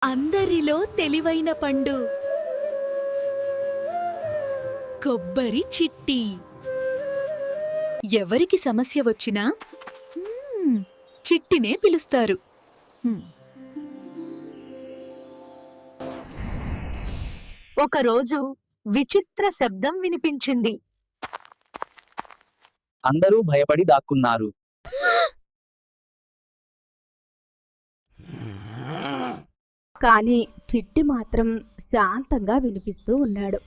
అందరిలో తెలివైన పండు కొబ్బరి చిట్టి. ఎవరికి సమస్య వచ్చినా చిట్టినే పిలుస్తారు. ఒకరోజు విచిత్ర శబ్దం వినిపించింది. అందరూ భయపడి దాక్కున్నారు. కాని చిట్టి మాత్రం శాంతంగా వినిపిస్తూ ఉన్నాడు.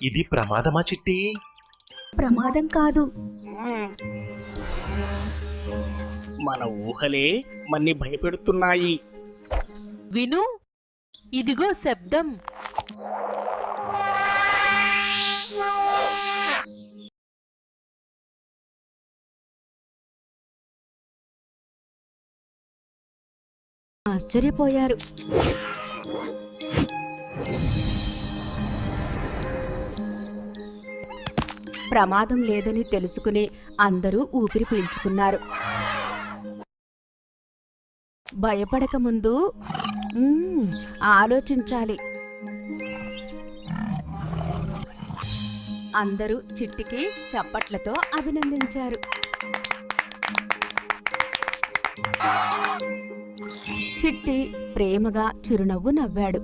ఇది ప్రమాదమా చిట్టి? ప్రమాదం కాదు. మన ఊహలే మన్ని భయపెడుతున్నాయి. విను, ఇదిగో శబ్దం. ఆశ్చర్యపోయారు. ప్రమాదం లేదని తెలుసుకుని అందరూ ఊపిరి పీల్చుకున్నారు. భయపడకముందు ఆలోచించాలి. అందరూ చిట్టికి చప్పట్లతో అభినందించారు. చిట్టి ప్రేమగా చిరునవ్వు నవ్వాడు.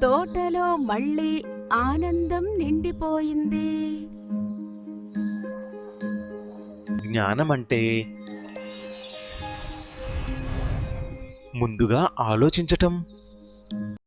తోటలో మళ్ళీ ఆనందం నిండిపోయింది. జ్ఞానమంటే ముందుగా ఆలోచించటం.